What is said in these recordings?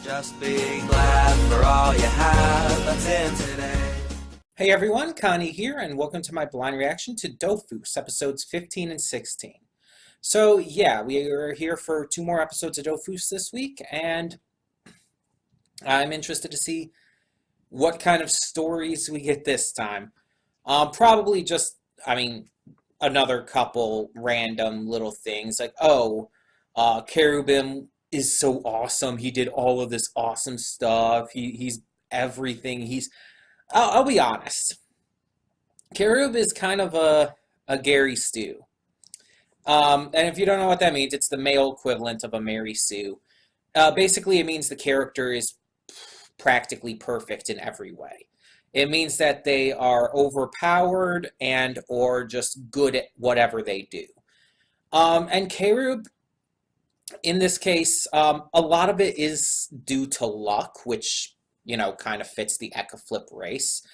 Just be glad for all you have that's in today. Hey everyone, Connie here, and welcome to my blind reaction to Dofus, episodes 15 and 16. So yeah, we are here for 2 more episodes of Dofus this week, and I'm interested to see what kind of stories we get this time. Probably just, another couple random little things like, Cherubim is so awesome. He did all of this awesome stuff. He's everything. I'll be honest. Cherub is kind of a Gary Stu. And if you don't know what that means, it's the male equivalent of a Mary Sue. Basically, it means the character is practically perfect in every way. It means that they are overpowered and or just good at whatever they do. And Cherub, in this case, a lot of it is due to luck, which, kind of fits the Ecaflip race,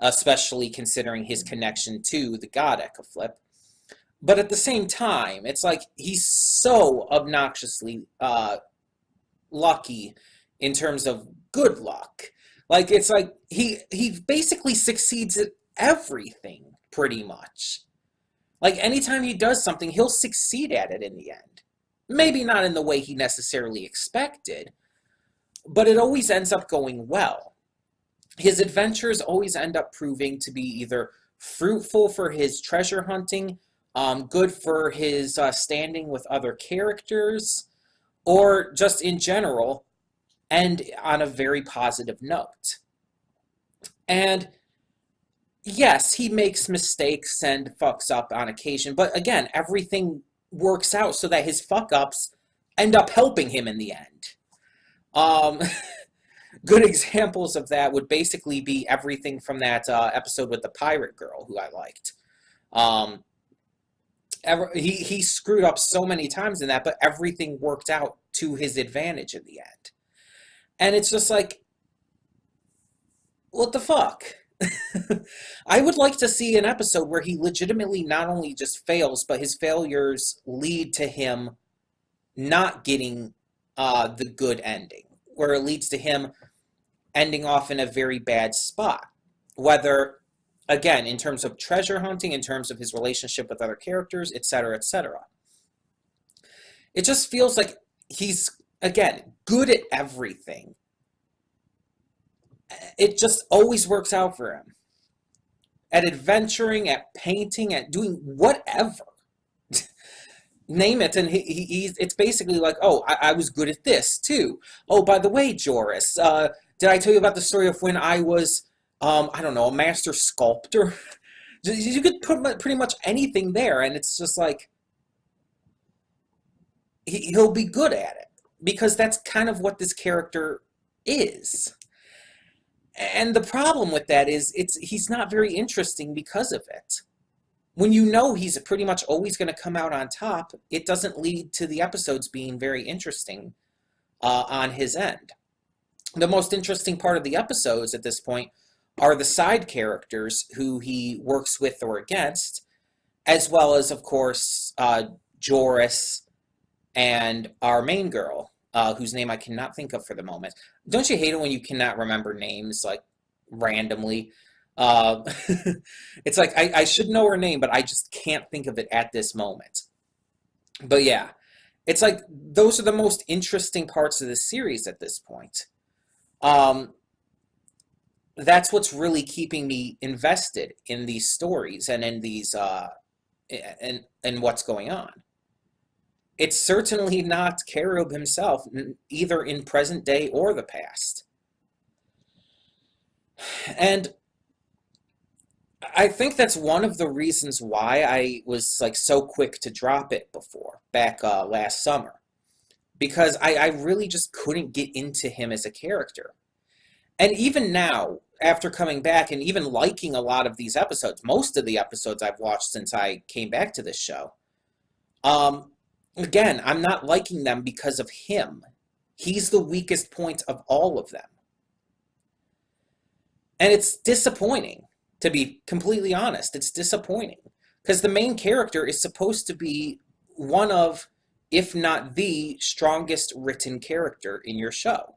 especially considering his connection to the god Ecaflip. But at the same time, it's like he's so obnoxiously lucky in terms of good luck. Like, it's like he basically succeeds at everything, pretty much. Like, anytime he does something, he'll succeed at it in the end. Maybe not in the way he necessarily expected, but it always ends up going well. His adventures always end up proving to be either fruitful for his treasure hunting, good for his standing with other characters, or just in general, end on a very positive note. And yes, he makes mistakes and fucks up on occasion, but again, everything works out so that his fuck-ups end up helping him in the end. Good examples of that would basically be everything from that episode with the pirate girl, who I liked. He screwed up so many times in that, but everything worked out to his advantage in the end. And it's just like, what the fuck? I would like to see an episode where he legitimately not only just fails, but his failures lead to him not getting the good ending, where it leads to him ending off in a very bad spot. Whether, again, in terms of treasure hunting, in terms of his relationship with other characters, etc., etc. It just feels like he's, again, good at everything. It just always works out for him. At adventuring, at painting, at doing whatever. Name it, and it's basically like, oh, I was good at this, too. Oh, by the way, Joris, did I tell you about the story of when I was, I don't know, a master sculptor? You could put pretty much anything there, and it's just like, he'll be good at it. Because that's kind of what this character is. And the problem with that is he's not very interesting because of it. When you know he's pretty much always going to come out on top, it doesn't lead to the episodes being very interesting on his end. The most interesting part of the episodes at this point are the side characters who he works with or against, as well as, of course, Joris and our main girl, whose name I cannot think of for the moment. Don't you hate it when you cannot remember names, like, randomly? It's like, I should know her name, but I just can't think of it at this moment. But yeah, it's like, those are the most interesting parts of the series at this point. That's what's really keeping me invested in these stories and in these, and what's going on. It's certainly not Cherub himself, either in present day or the past. And I think that's one of the reasons why I was like so quick to drop it before, back last summer. Because I really just couldn't get into him as a character. And even now, after coming back and even liking a lot of these episodes, most of the episodes I've watched since I came back to this show, again, I'm not liking them because of him. He's the weakest point of all of them. And it's disappointing, to be completely honest. It's disappointing. Because the main character is supposed to be one of, if not the strongest written character in your show.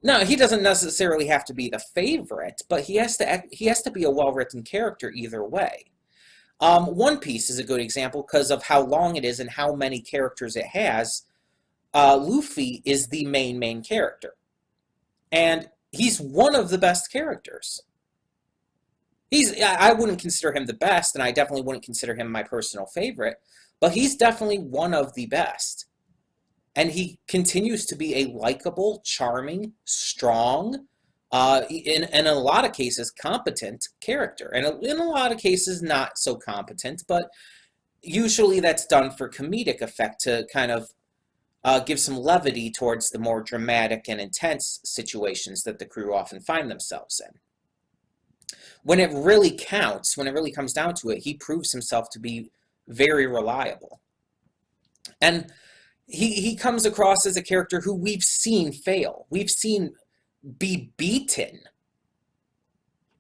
No, he doesn't necessarily have to be the favorite, but he has to be a well-written character either way. One Piece is a good example because of how long it is and how many characters it has. Luffy is the main character, and he's one of the best characters. I wouldn't consider him the best, and I definitely wouldn't consider him my personal favorite, but he's definitely one of the best. And he continues to be a likable, charming, strong, in a lot of cases, competent character. And in a lot of cases, not so competent, but usually that's done for comedic effect to kind of give some levity towards the more dramatic and intense situations that the crew often find themselves in. When it really counts, when it really comes down to it, he proves himself to be very reliable. And he comes across as a character who we've seen fail. We've seen be beaten.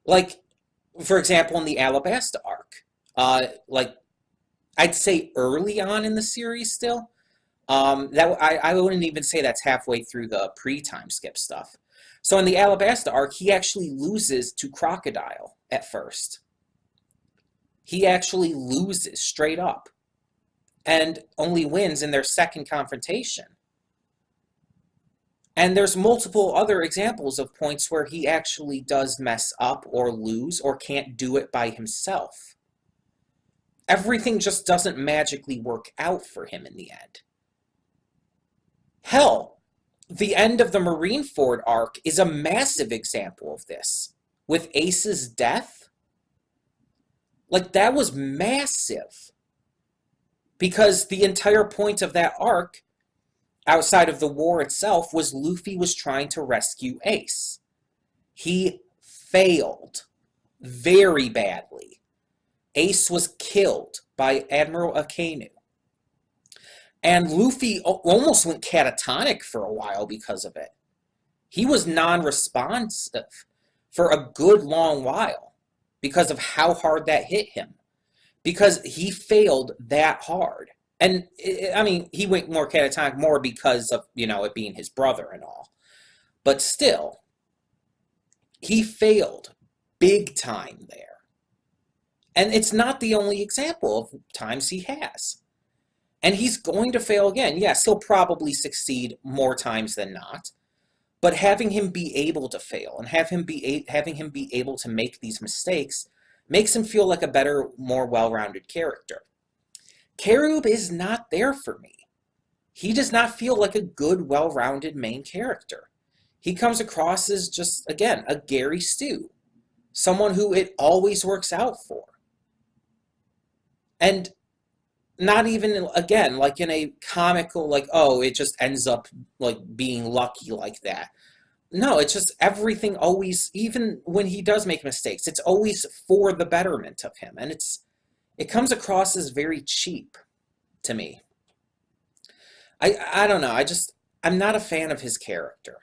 Like, for example, in the Alabasta arc. Like, I'd say early on in the series still. I wouldn't even say that's halfway through the pre-time skip stuff. So in the Alabasta arc, he actually loses to Crocodile at first. He actually loses straight up. And only wins in their second confrontation. And there's multiple other examples of points where he actually does mess up or lose or can't do it by himself. Everything just doesn't magically work out for him in the end. Hell, the end of the Marineford arc is a massive example of this. With Ace's death, like, that was massive. Because the entire point of that arc, outside of the war itself, was Luffy was trying to rescue Ace. He failed very badly. Ace was killed by Admiral Akainu. And Luffy almost went catatonic for a while because of it. He was non-responsive for a good long while because of how hard that hit him. Because he failed that hard. And, I mean, he went more catatonic more because of, it being his brother and all. But still, he failed big time there. And it's not the only example of times he has. And he's going to fail again. Yes, he'll probably succeed more times than not. But having him be able to fail and having him be able to make these mistakes makes him feel like a better, more well-rounded character. Karub is not there for me. He does not feel like a good, well-rounded main character. He comes across as just, again, a Gary Stu. Someone who it always works out for. And not even, again, like in a comical, like, oh, it just ends up like being lucky like that. No, it's just everything always, even when he does make mistakes, it's always for the betterment of him. And it comes across as very cheap to me. I don't know. I'm not a fan of his character.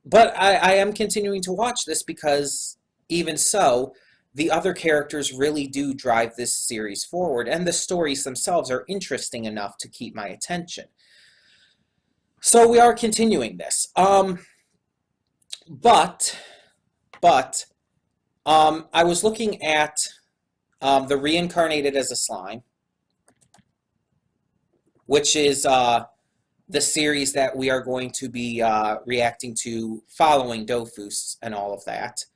But I am continuing to watch this because even so, the other characters really do drive this series forward, and the stories themselves are interesting enough to keep my attention. So we are continuing this. But I was looking at the Reincarnated as a Slime, which is the series that we are going to be reacting to following Dofus and all of that.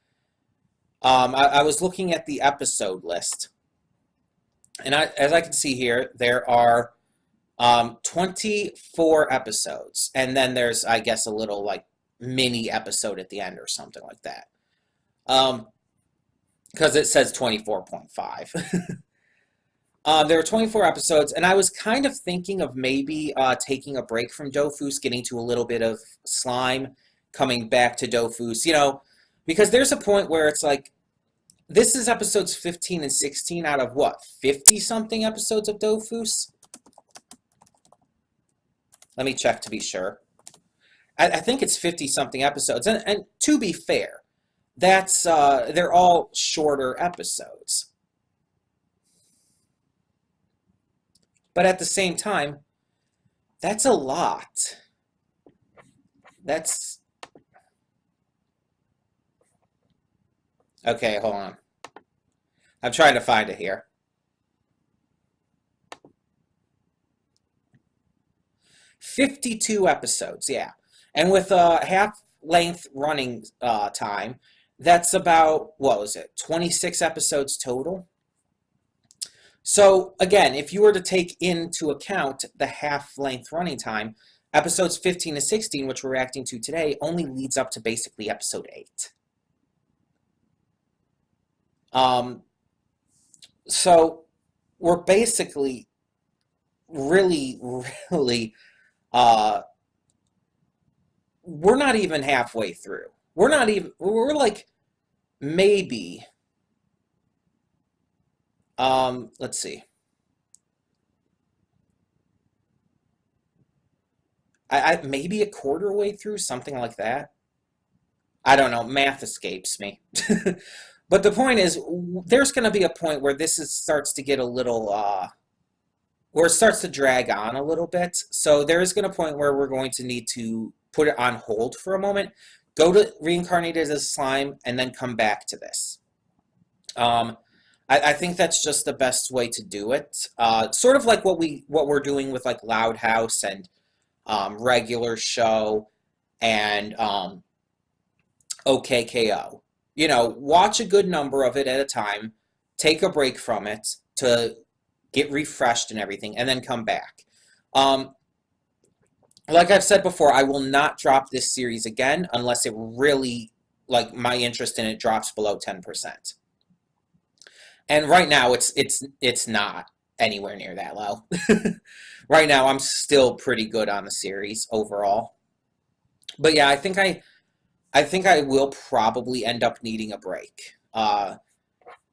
I was looking at the episode list, and as I can see here, there are 24 episodes, and then there's, I guess, a little, like, mini episode at the end or something like that. Because it says 24.5. There are 24 episodes, and I was kind of thinking of maybe taking a break from Dofus, getting to a little bit of Slime, coming back to Dofus, because there's a point where it's like, this is episodes 15 and 16 out of what, 50-something episodes of Dofus? Let me check to be sure. I think it's 50-something episodes, and to be fair, that's they're all shorter episodes. But at the same time, that's a lot. That's Okay, hold on. I'm trying to find it here. 52 episodes, yeah. And with a half-length running time, that's about, what was it, 26 episodes total? So, again, if you were to take into account the half-length running time, episodes 15 to 16, which we're reacting to today, only leads up to basically episode 8. So, we're basically really, really, uh, we're not even halfway through. We're like maybe, let's see. Maybe a quarter way through, something like that. I don't know. Math escapes me. But the point is, there's going to be a point where starts to get a little, where it starts to drag on a little bit. So there is going to a point where we're going to need to put it on hold for a moment, go to reincarnated as a slime, and then come back to this. I think that's just the best way to do it. Sort of like what we're doing with like Loud House and regular show and OKKO. You know, watch a good number of it at a time, take a break from it to get refreshed and everything, and then come back. Like I've said before, I will not drop this series again unless it really, like, my interest in it drops below 10%. And right now, it's not anywhere near that low. Right now, I'm still pretty good on the series overall. But yeah, I think I will probably end up needing a break. And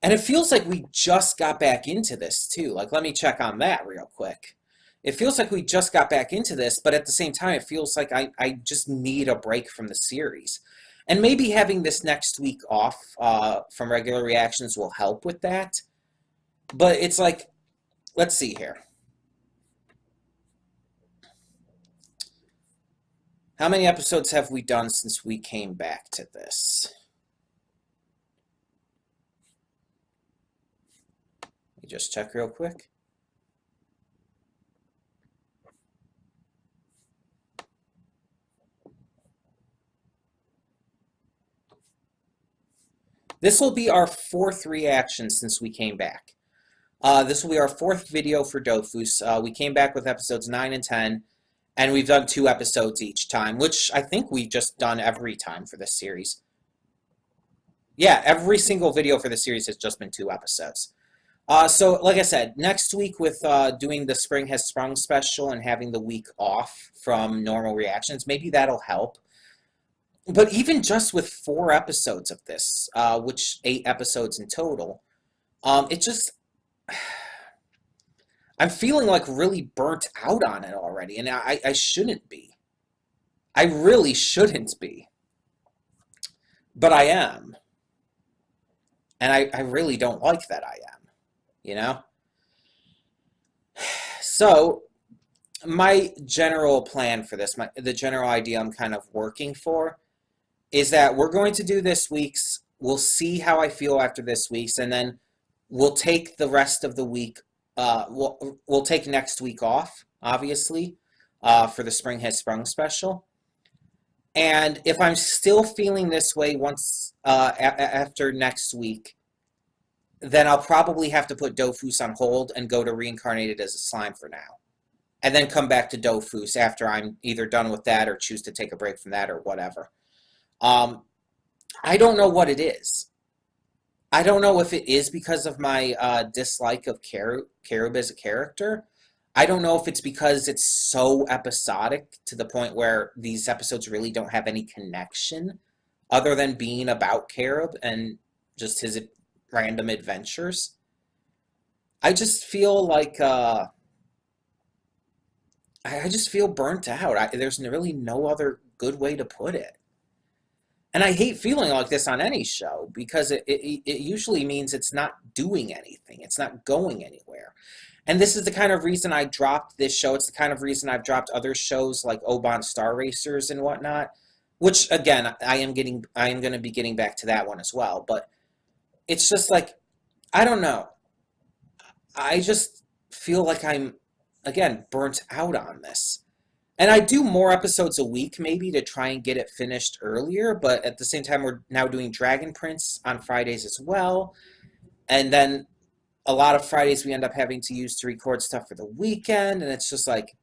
it feels like we just got back into this too. Like, let me check on that real quick. It feels like we just got back into this, but at the same time, it feels like I just need a break from the series. And maybe having this next week off from regular reactions will help with that. But it's like, let's see here. How many episodes have we done since we came back to this? Let me just check real quick. This will be our 4th reaction since we came back. This will be our 4th video for Dofus. We came back with episodes 9 and 10, and we've done 2 episodes each time, which I think we've just done every time for this series. Yeah, every single video for the series has just been 2 episodes. So, like I said, next week with doing the Spring Has Sprung special and having the week off from normal reactions, maybe that'll help. But even just with 4 episodes of this, which 8 episodes in total, it just... I'm feeling like really burnt out on it already, and I shouldn't be. I really shouldn't be. But I am. And I really don't like that I am, you know? So, my general plan for this, the general idea I'm kind of working for, is that we're going to do this week's, we'll see how I feel after this week's, and then we'll take the rest of the week, we'll take next week off, obviously, for the Spring Has Sprung special. And if I'm still feeling this way once after next week, then I'll probably have to put Dofus on hold and go to Reincarnated as a Slime for now. And then come back to Dofus after I'm either done with that or choose to take a break from that or whatever. I don't know what it is. I don't know if it is because of my dislike of Carib as a character. I don't know if it's because it's so episodic to the point where these episodes really don't have any connection other than being about Carib and just his random adventures. I just feel like I just feel burnt out. There's really no other good way to put it. And I hate feeling like this on any show because it usually means it's not doing anything. It's not going anywhere. And this is the kind of reason I dropped this show. It's the kind of reason I've dropped other shows like Oban Star Racers and whatnot, which, again, I am going to be getting back to that one as well. But it's just like, I don't know. I just feel like I'm, again, burnt out on this. And I do more episodes a week, maybe, to try and get it finished earlier, but at the same time, we're now doing Dragon Prince on Fridays as well. And then a lot of Fridays we end up having to use to record stuff for the weekend, and it's just like,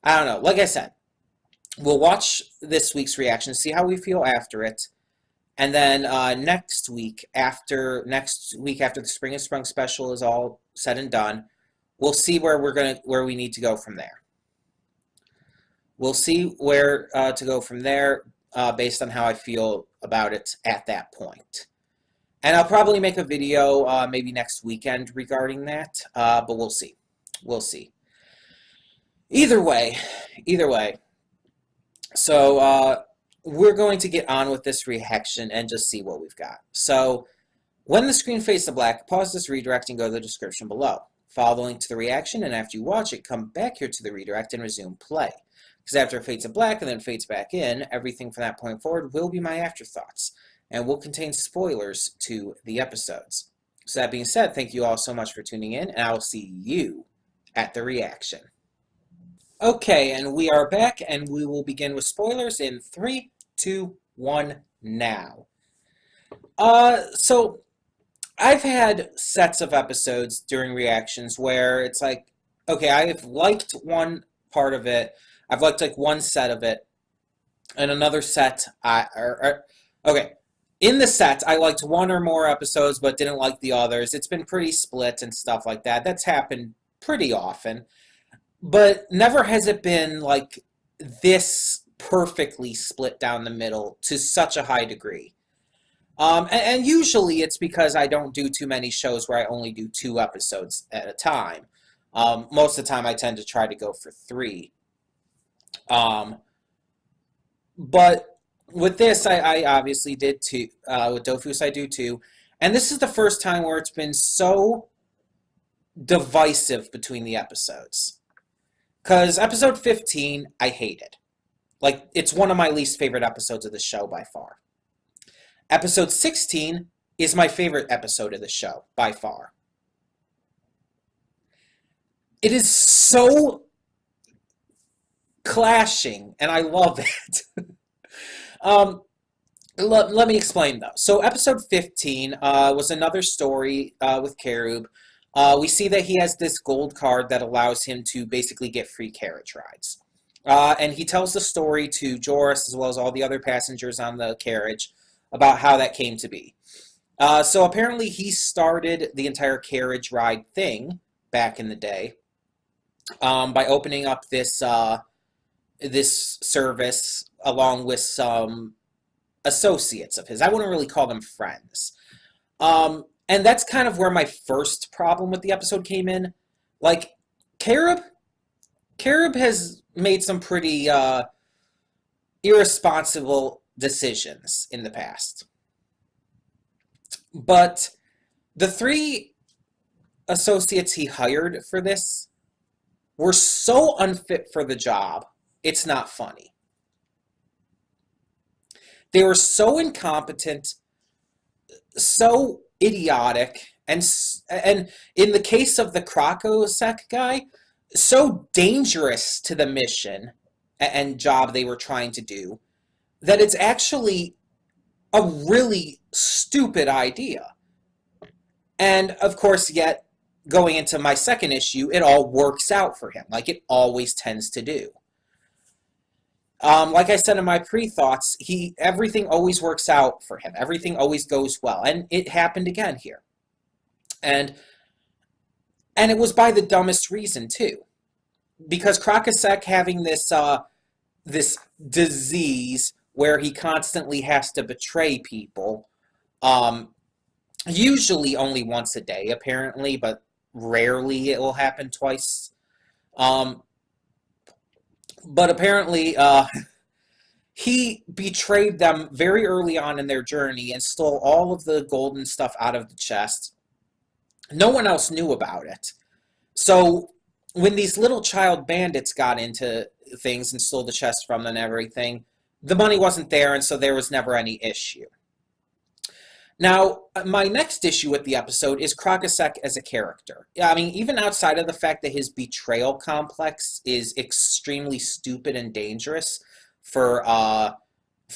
I don't know. Like I said, we'll watch this week's reaction, see how we feel after it, and then next week after the Spring and Sprung special is all said and done, we'll see where we need to go from there. We'll see where to go from there based on how I feel about it at that point. And I'll probably make a video maybe next weekend regarding that, but we'll see. We'll see. Either way. So we're going to get on with this reaction and just see what we've got. So when the screen fades to black, pause this redirect and go to the description below. Follow the link to the reaction, and after you watch it, come back here to the redirect and resume play. Because after it fades to black and then fades back in, everything from that point forward will be my afterthoughts and will contain spoilers to the episodes. So that being said, thank you all so much for tuning in, and I will see you at the reaction. Okay, and we are back, and we will begin with spoilers in 3, 2, 1, now. So I've had sets of episodes during reactions where it's like, okay, I've liked one part of it, I've liked like one set of it, and another set, okay, in the set, I liked one or more episodes but didn't like the others. It's been pretty split and stuff like that. That's happened pretty often. But never has it been like this perfectly split down the middle to such a high degree. And usually it's because I don't do too many shows where I only do 2 episodes at a time. Most of the time I tend to try to go for 3. But with this, I obviously did 2. With Dofus, I do 2. And this is the first time where it's been so divisive between the episodes. Because episode 15, I hated. Like, it's one of my least favorite episodes of the show by far. Episode 16 is my favorite episode of the show by far. It is so clashing, and I love it. Let me explain, though. So episode 15 was another story with Carib. We see that he has this gold card that allows him to basically get free carriage rides. And he tells the story to Joris as well as all the other passengers on the carriage about how that came to be. So apparently he started the entire carriage ride thing back in the day by opening up this this service along with some associates of his. I wouldn't really call them friends. And that's kind of where my first problem with the episode came in. Like, Carib has made some pretty irresponsible decisions in the past. But the 3 associates he hired for this were so unfit for the job, it's not funny. They were so incompetent, so idiotic, and in the case of the Krokosek guy, so dangerous to the mission and job they were trying to do that it's actually a really stupid idea. And of course, yet going into my second issue, it all works out for him, like it always tends to do. Like I said in my pre-thoughts, everything always works out for him. Everything always goes well. And it happened again here. And it was by the dumbest reason, too. Because Krokosek having this disease where he constantly has to betray people, usually only once a day, apparently, but rarely it will happen twice. But apparently, he betrayed them very early on in their journey and stole all of the golden stuff out of the chest. No one else knew about it. So when these little child bandits got into things and stole the chest from them and everything, the money wasn't there, and so there was never any issue. Now, my next issue with the episode is Krokosek as a character. Yeah, I mean, even outside of the fact that his betrayal complex is extremely stupid and dangerous for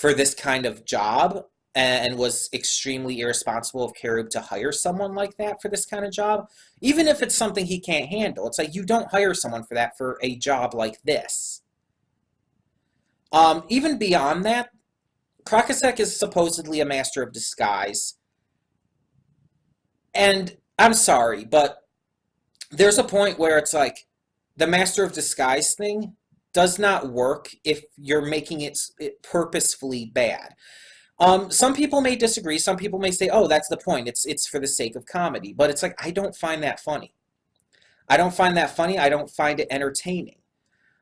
this kind of job, and was extremely irresponsible of Karub to hire someone like that for this kind of job, even if it's something he can't handle. It's like you don't hire someone for that for a job like this. Even beyond that, Krokosek is supposedly a master of disguise. And I'm sorry, but there's a point where it's like the master of disguise thing does not work if you're making it purposefully bad. Some people may disagree. Some people may say, "Oh, that's the point. It's for the sake of comedy." But it's like I don't find that funny. I don't find that funny. I don't find it entertaining.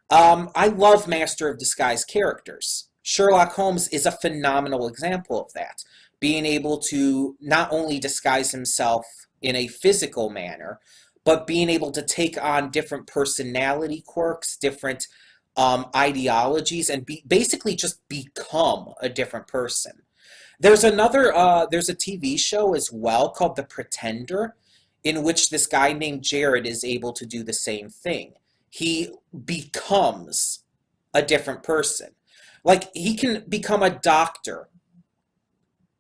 I love Master of Disguise characters. Sherlock Holmes is a phenomenal example of that. Being able to not only disguise himself in a physical manner, but being able to take on different personality quirks, different ideologies, and basically just become a different person. There's there's a TV show as well called The Pretender, in which this guy named Jared is able to do the same thing. He becomes a different person. Like, he can become a doctor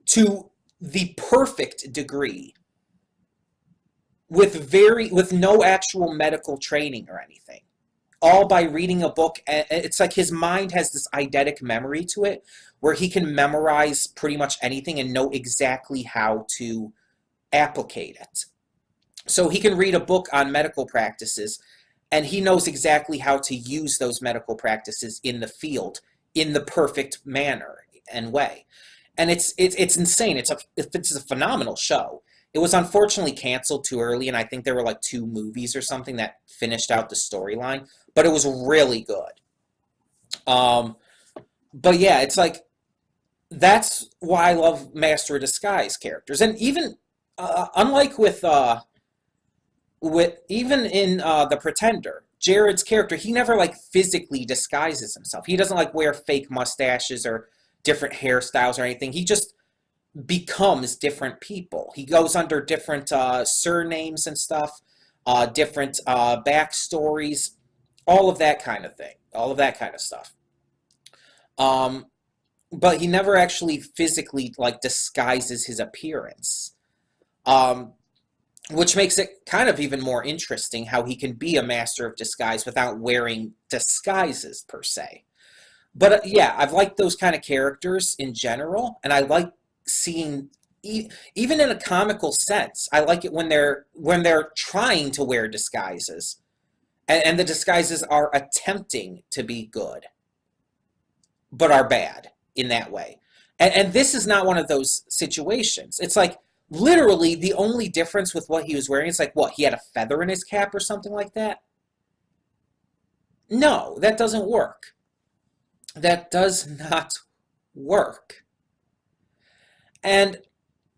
to the perfect degree with no actual medical training or anything. All by reading a book. It's like his mind has this eidetic memory to it where he can memorize pretty much anything and know exactly how to applicate it. So he can read a book on medical practices and he knows exactly how to use those medical practices in the field in the perfect manner and way. And it's insane. It's a phenomenal show. It was unfortunately canceled too early, and I think there were like 2 movies or something that finished out the storyline, but it was really good. But yeah, it's like that's why I love Master of Disguise characters, and even unlike with even in The Pretender, Jared's character, he never like physically disguises himself. He doesn't like wear fake mustaches or different hairstyles or anything. He just becomes different people. He goes under different surnames and stuff, different backstories, all of that kind of thing, all of that kind of stuff. But he never actually physically like disguises his appearance, which makes it kind of even more interesting how he can be a master of disguise without wearing disguises per se. But yeah, I've liked those kind of characters in general, and I like seeing even in a comical sense. I like it when they're trying to wear disguises, and the disguises are attempting to be good, but are bad in that way. And this is not one of those situations. It's like literally the only difference with what he was wearing is like what he had a feather in his cap or something like that. No, that doesn't work. That does not work. And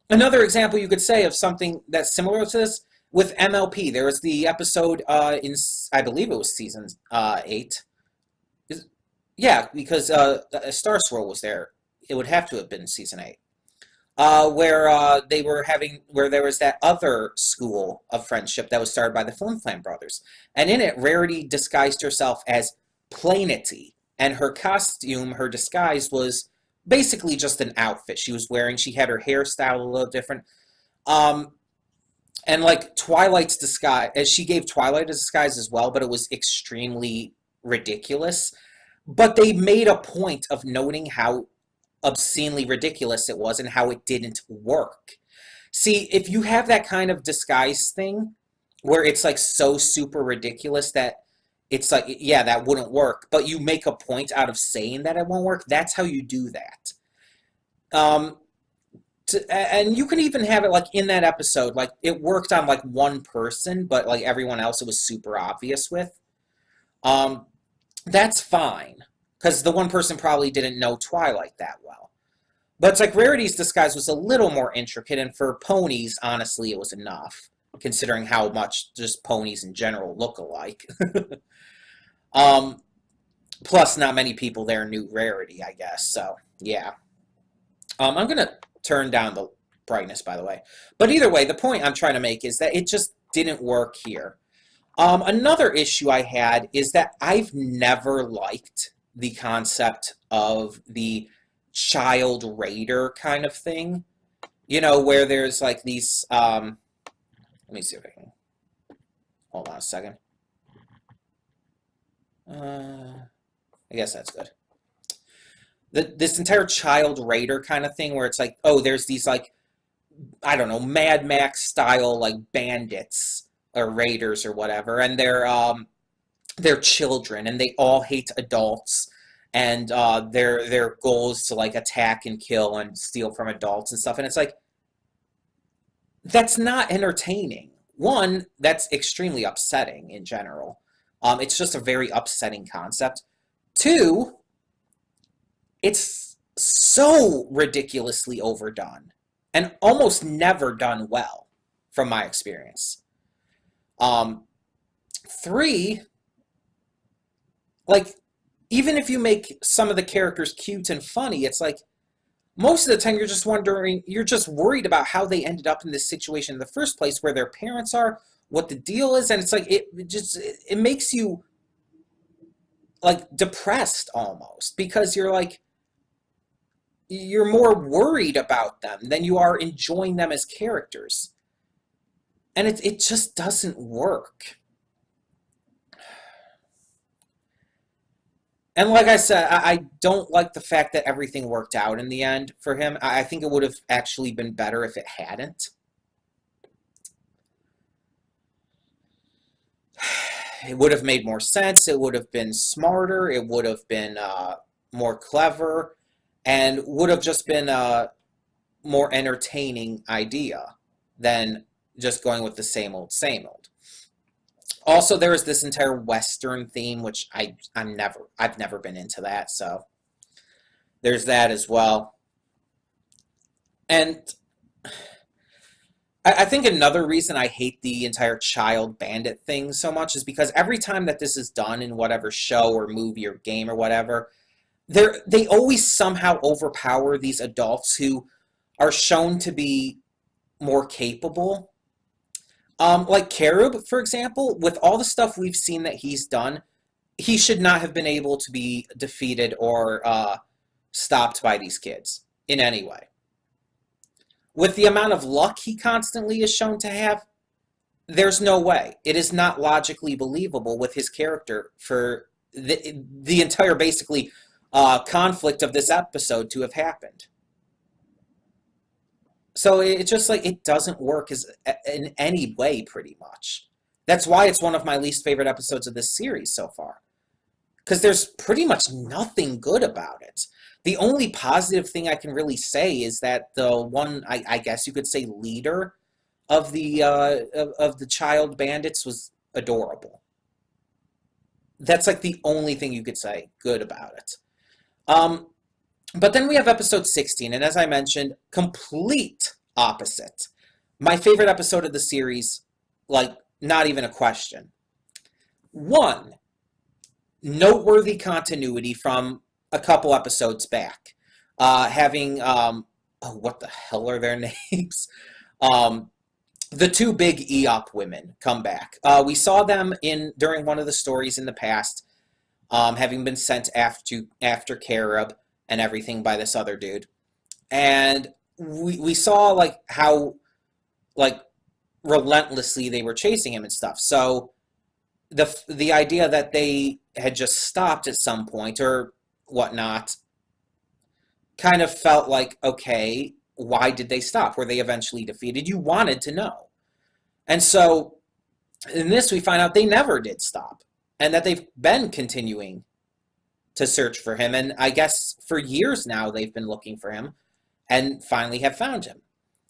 another example you could say of something that's similar to this, with MLP, there was the episode in, I believe it was season 8. Yeah, because Star Swirl was there. It would have to have been season 8. Where there was that other school of friendship that was started by the Flim Flam brothers. And in it, Rarity disguised herself as Plainity. And her costume, her disguise, was basically just an outfit she was wearing. She had her hairstyle a little different. And like Twilight's disguise, as she gave Twilight a disguise as well, but it was extremely ridiculous. But they made a point of noting how obscenely ridiculous it was and how it didn't work. See, if you have that kind of disguise thing where it's like so super ridiculous that it's like, yeah, that wouldn't work, but you make a point out of saying that it won't work, that's how you do that. And you can even have it like in that episode, like it worked on like one person, but like everyone else it was super obvious with. That's fine, because the one person probably didn't know Twilight that well. But it's like Rarity's disguise was a little more intricate, and for ponies, honestly, it was enough, considering how much just ponies in general look alike. Plus, not many people there knew Rarity, I guess, so, yeah. I'm going to turn down the brightness, by the way. But either way, the point I'm trying to make is that it just didn't work here. Another issue I had is that I've never liked the concept of the child raider kind of thing. You know, where there's like these, let me see if I can, hold on a second. I guess that's good. This entire child raider kind of thing where it's like, oh, there's these like, I don't know, Mad Max style like bandits or raiders or whatever, and they're children and they all hate adults, and their goal is to like attack and kill and steal from adults and stuff, and it's like, that's not entertaining. One, that's extremely upsetting in general. It's just a very upsetting concept. Two, it's so ridiculously overdone and almost never done well from my experience. Three, like, even if you make some of the characters cute and funny, it's like, most of the time you're just worried about how they ended up in this situation in the first place, where their parents are, what the deal is, and it's like, it makes you, like, depressed almost, because you're like, you're more worried about them than you are enjoying them as characters. And it just doesn't work. And like I said, I don't like the fact that everything worked out in the end for him. I think it would have actually been better if it hadn't. It would have made more sense. It would have been smarter. It would have been more clever, and would have just been a more entertaining idea than just going with the same old, same old. Also, there is this entire Western theme, which I've never been into that, so there's that as well. And I think another reason I hate the entire child bandit thing so much is because every time that this is done in whatever show or movie or game or whatever, they always somehow overpower these adults who are shown to be more capable. Like Carib, for example, with all the stuff we've seen that he's done, he should not have been able to be defeated or stopped by these kids in any way. With the amount of luck he constantly is shown to have, there's no way. It is not logically believable with his character for the entire, basically, conflict of this episode to have happened. So it's just like, it doesn't work in any way, pretty much. That's why it's one of my least favorite episodes of this series so far. Because there's pretty much nothing good about it. The only positive thing I can really say is that the one, I guess you could say, leader of the child bandits was adorable. That's like the only thing you could say good about it. But then we have episode 16, and as I mentioned, complete opposite. My favorite episode of the series, like, not even a question. One, noteworthy continuity from a couple episodes back. Having, what the hell are their names? The two big Eop women come back. We saw them during one of the stories in the past, having been sent after Carib and everything by this other dude. And we saw, like, how, like, relentlessly they were chasing him and stuff. So the idea that they had just stopped at some point or whatnot kind of felt like, okay, why did they stop? Were they eventually defeated? You wanted to know. And so in this, we find out they never did stop, and that they've been continuing to search for him. And I guess for years now, they've been looking for him and finally have found him.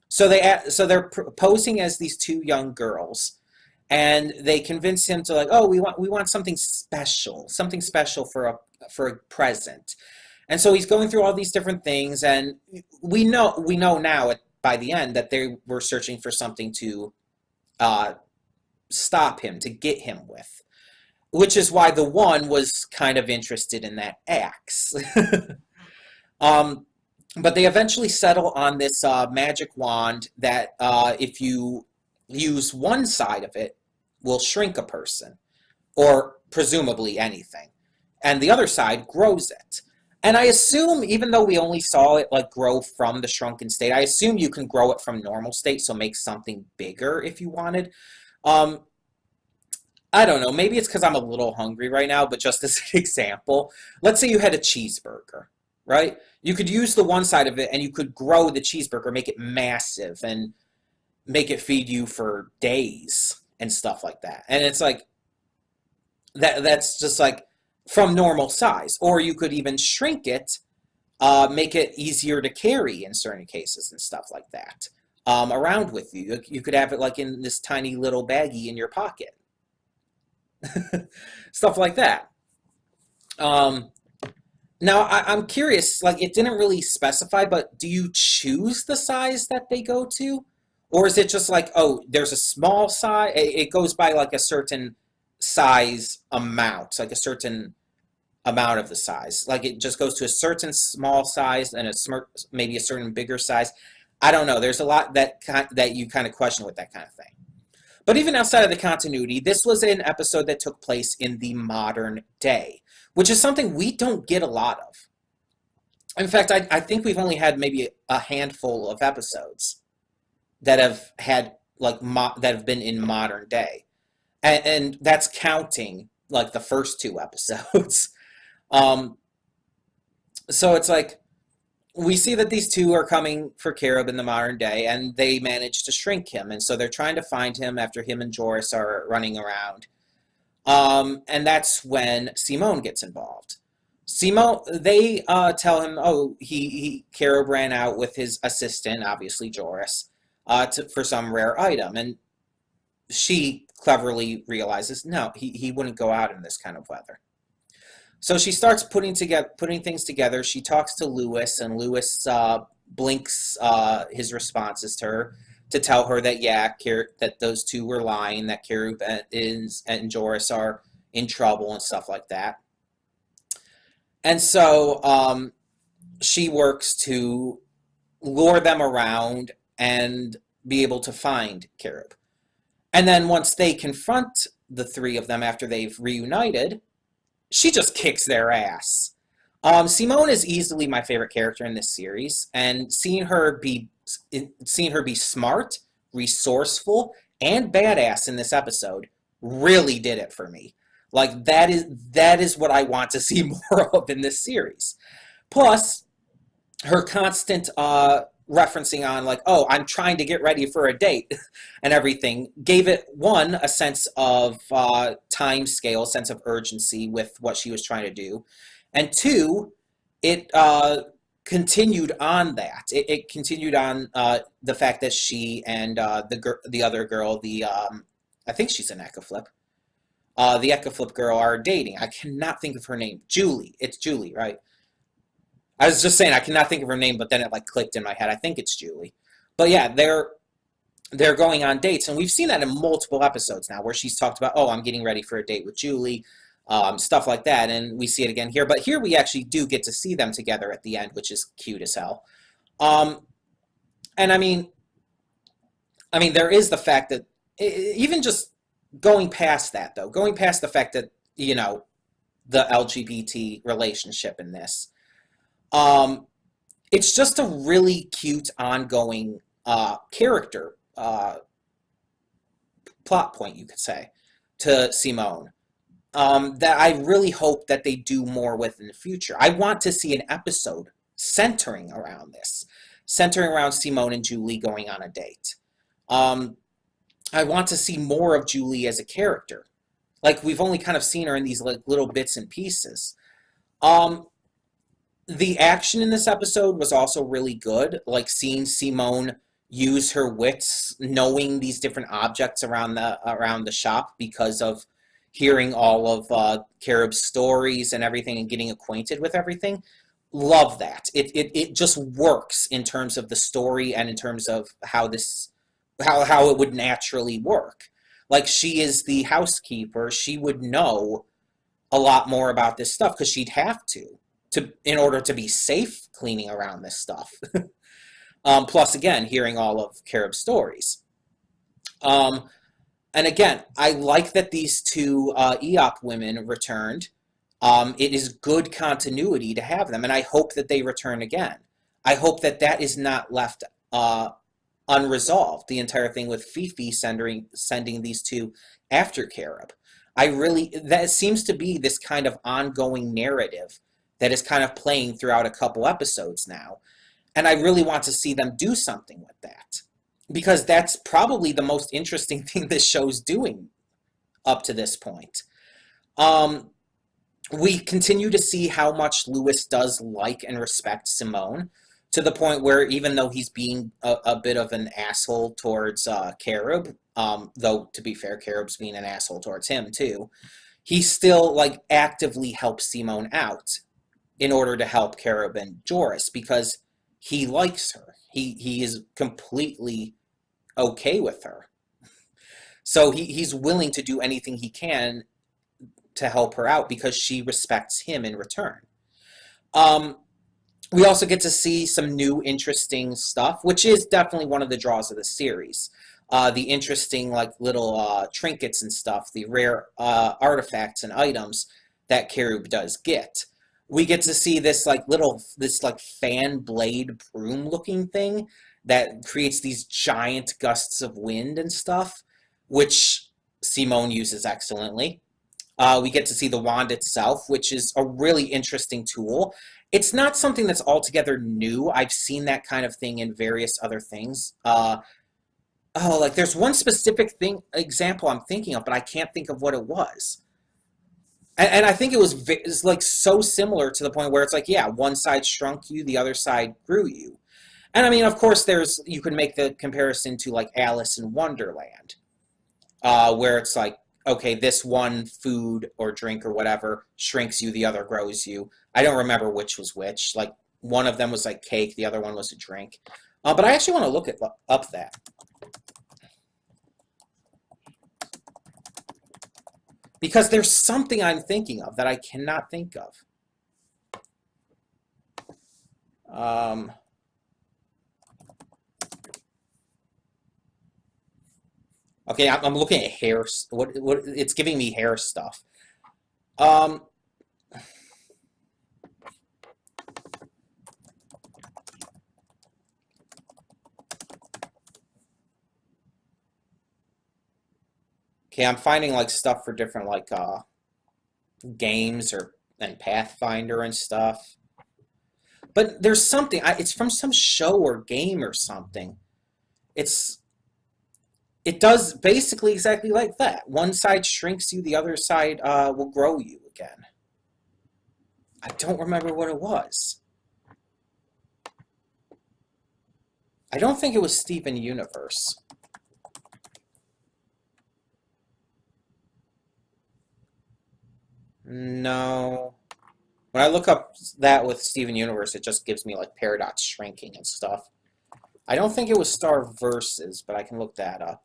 So they're posing as these two young girls, and they convince him to, like, oh, we want something special for a present. And so he's going through all these different things, and we know now by the end that they were searching for something to stop him, to get him with, which is why the one was kind of interested in that axe. But they eventually settle on this magic wand that if you use one side of it, will shrink a person, or presumably anything, and the other side grows it. And I assume, even though we only saw it like grow from the shrunken state, I assume you can grow it from normal state, so make something bigger if you wanted. Um, I don't know. Maybe it's because I'm a little hungry right now, but just as an example, let's say you had a cheeseburger, right? You could use the one side of it and you could grow the cheeseburger, make it massive, and make it feed you for days and stuff like that. And it's like that's just like from normal size. Or you could even shrink it, make it easier to carry in certain cases and stuff like that. Around with you. You could have it like in this tiny little baggie in your pocket. Stuff like that. Um, Now, I'm curious, like, it didn't really specify, but do you choose the size that they go to? Or is it just like, oh, there's a small size, it goes by like a certain size amount, like a certain amount of the size. Like it just goes to a certain small size and maybe a certain bigger size. I don't know. There's a lot that you kind of question with that kind of thing. But even outside of the continuity, this was an episode that took place in the modern day, which is something we don't get a lot of. In fact, I think we've only had maybe a handful of episodes that have had like that have been in modern day, and that's counting like the first two episodes. um, so it's like we see that these two are coming for Carib in the modern day, and they manage to shrink him, and so they're trying to find him after him and Joris are running around. And that's when Simone gets involved. Simone, they tell him, oh, Carib ran out with his assistant, obviously Joris, for some rare item, and she cleverly realizes, no, he wouldn't go out in this kind of weather. So she starts putting things together. She talks to Lewis, and Lewis blinks his responses to her to tell her that that those two were lying, that Carib and Joris are in trouble and stuff like that. And so she works to lure them around and be able to find Carib. And then once they confront the three of them after they've reunited, she just kicks their ass. Simone is easily my favorite character in this series, and seeing her be smart, resourceful, and badass in this episode really did it for me. Like that is what I want to see more of in this series. Plus, her constant referencing on like, oh, I'm trying to get ready for a date and everything gave it, one, a sense of time scale, sense of urgency with what she was trying to do, and two, it continued on that. It continued on the fact that she and the other girl, I think she's an Ecaflip, the Ecaflip girl are dating. I cannot think of her name. Julie. It's Julie, right? I was just saying I cannot think of her name, but then it like clicked in my head. I think it's Julie. But yeah, they're going on dates, and we've seen that in multiple episodes now, where she's talked about, oh, I'm getting ready for a date with Julie, stuff like that, and we see it again here. But here we actually do get to see them together at the end, which is cute as hell. And I mean, there is the fact that even just going past that, though, going past the fact that the LGBT relationship in this. It's just a really cute ongoing character plot point, you could say, to Simone, that I really hope that they do more with in the future. I want to see an episode centering around this, centering around Simone and Julie going on a date. I want to see more of Julie as a character. Like, we've only kind of seen her in these like little bits and pieces. The action in this episode was also really good, like seeing Simone use her wits, knowing these different objects around the shop because of hearing all of Carib's stories and everything and getting acquainted with everything. Love that. It just works in terms of the story and in terms of how it would naturally work. Like, she is the housekeeper. She would know a lot more about this stuff because she'd have to. in order to be safe cleaning around this stuff. Plus, again, hearing all of Carib's stories. And again, I like that these two EOP women returned. It is good continuity to have them, and I hope that they return again. I hope that that is not left unresolved, the entire thing with Fifi sending these two after Carib. That seems to be this kind of ongoing narrative that is kind of playing throughout a couple episodes now. And I really want to see them do something with that. Because that's probably the most interesting thing this show's doing up to this point. We continue to see how much Lewis does like and respect Simone, to the point where even though he's being a bit of an asshole towards Carib, though to be fair, Carib's being an asshole towards him too, he still like actively helps Simone out in order to help Carib and Joris because he likes her. He is completely okay with her. So he's willing to do anything he can to help her out because she respects him in return. We also get to see some new interesting stuff, which is definitely one of the draws of the series. The interesting like little trinkets and stuff, the rare artifacts and items that Carib does get. We get to see this fan blade broom looking thing that creates these giant gusts of wind and stuff, which Simone uses excellently. We get to see the wand itself, which is a really interesting tool. It's not something that's altogether new. I've seen that kind of thing in various other things. Like there's one specific example I'm thinking of, but I can't think of what it was. And I think it was like so similar to the point where it's like, yeah, one side shrunk you, the other side grew you. And I mean, of course, you can make the comparison to like Alice in Wonderland, where it's like, okay, this one food or drink or whatever shrinks you, the other grows you. I don't remember which was which. Like one of them was like cake, the other one was a drink. But I actually want to look up that. Because there's something I'm thinking of that I cannot think of. Okay, I'm looking at hair. What it's giving me hair stuff. Okay, I'm finding like stuff for different like games and Pathfinder and stuff. But there's something. It's from some show or game or something. It does basically exactly like that. One side shrinks you, the other side will grow you again. I don't remember what it was. I don't think it was Steven Universe. No. When I look up that with Steven Universe, it just gives me like paradox shrinking and stuff. I don't think it was Star Versus, but I can look that up.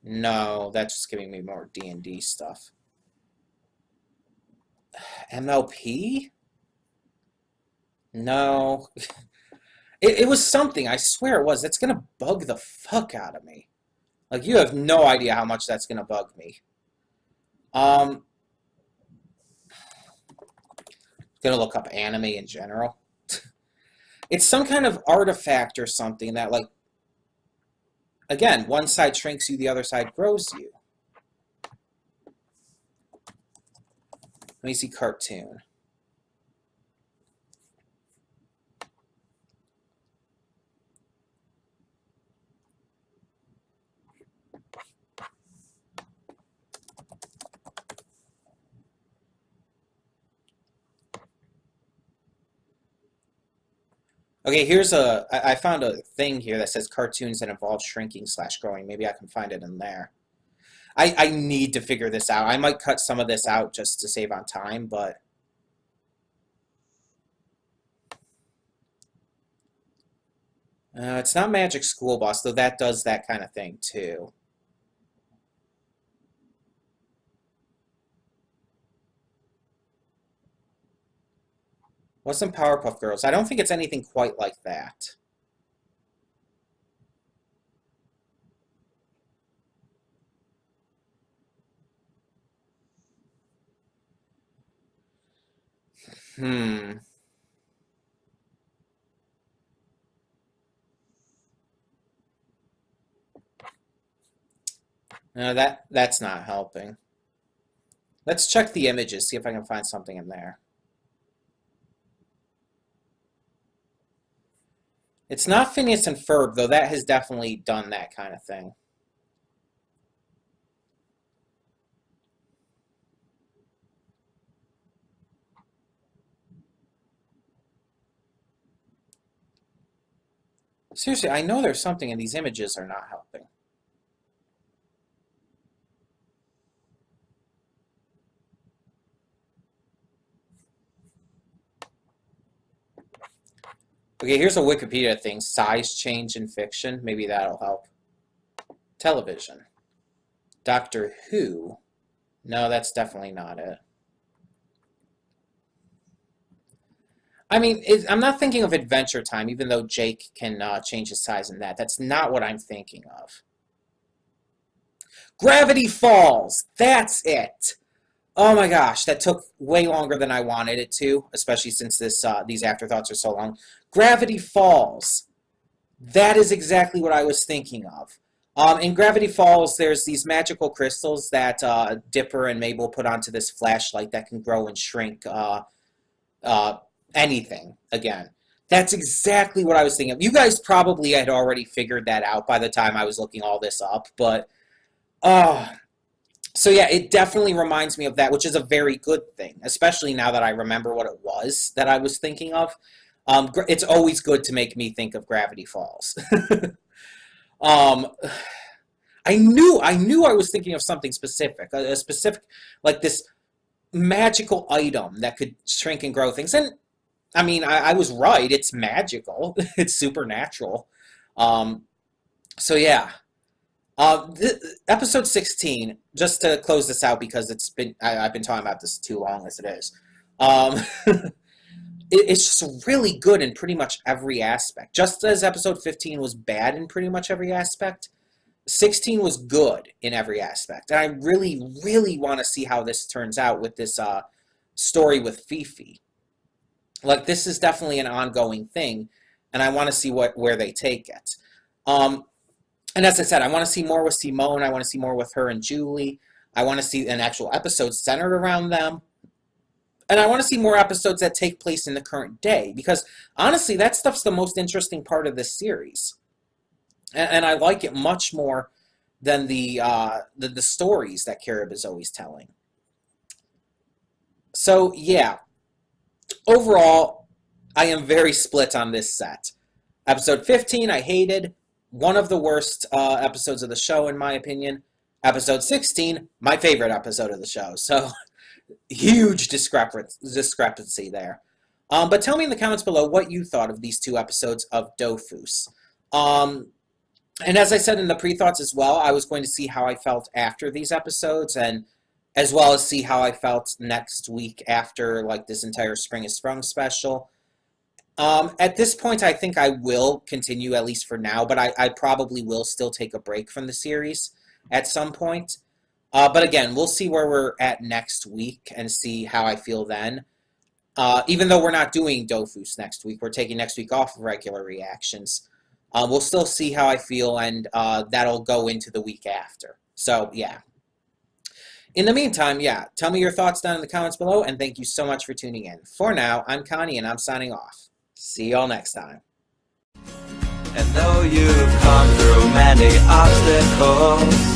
No, that's just giving me more D&D stuff. MLP? No. It was something. I swear it was. It's going to bug the fuck out of me. Like, you have no idea how much that's going to bug me. Gonna look up anime in general. It's some kind of artifact or something that, like, again, one side shrinks you, the other side grows you. Let me see cartoon. Okay, I found a thing here that says cartoons that involve shrinking/growing. Maybe I can find it in there. I need to figure this out. I might cut some of this out just to save on time, but... it's not Magic School Bus, though that does that kind of thing, too. Wasn't Powerpuff Girls. I don't think it's anything quite like that. Hmm. No, that's not helping. Let's check the images, see if I can find something in there. It's not Phineas and Ferb, though that has definitely done that kind of thing. Seriously, I know there's something and these images are not helping. Okay, here's a Wikipedia thing. Size change in fiction. Maybe that'll help. Television. Doctor Who. No, that's definitely not it. I mean, I'm not thinking of Adventure Time, even though Jake can change his size in that. That's not what I'm thinking of. Gravity Falls! That's it! Oh my gosh, that took way longer than I wanted it to, especially since these afterthoughts are so long. Gravity Falls. That is exactly what I was thinking of. In Gravity Falls, there's these magical crystals that Dipper and Mabel put onto this flashlight that can grow and shrink anything, again. That's exactly what I was thinking of. You guys probably had already figured that out by the time I was looking all this up, but... So yeah, it definitely reminds me of that, which is a very good thing, especially now that I remember what it was that I was thinking of. It's always good to make me think of Gravity Falls. I knew I was thinking of something specific, a specific, like this magical item that could shrink and grow things. And I mean, I was right. It's magical. It's supernatural. So yeah. Episode 16, just to close this out because I've been talking about this too long as it is. It's just really good in pretty much every aspect. Just as episode 15 was bad in pretty much every aspect, 16 was good in every aspect. And I really, really want to see how this turns out with this story with Fifi. Like, this is definitely an ongoing thing, and I want to see where they take it. And as I said, I want to see more with Simone. I want to see more with her and Julie. I want to see an actual episode centered around them. And I want to see more episodes that take place in the current day. Because, honestly, that stuff's the most interesting part of this series. And I like it much more than the stories that Carib is always telling. So, yeah. Overall, I am very split on this set. Episode 15, I hated. One of the worst episodes of the show, in my opinion. Episode 16, my favorite episode of the show. So, huge discrepancy there. But tell me in the comments below what you thought of these two episodes of Dofus. And as I said in the pre-thoughts as well, I was going to see how I felt after these episodes, and as well as see how I felt next week after like this entire Spring is Sprung special. At this point, I think I will continue, at least for now, but I probably will still take a break from the series at some point. But again, we'll see where we're at next week and see how I feel then. Even though we're not doing Dofus next week, we're taking next week off of regular reactions. We'll still see how I feel, and that'll go into the week after. So, yeah. In the meantime, yeah, tell me your thoughts down in the comments below, and thank you so much for tuning in. For now, I'm Connie, and I'm signing off. See y'all next time. And though you've come through many obstacles,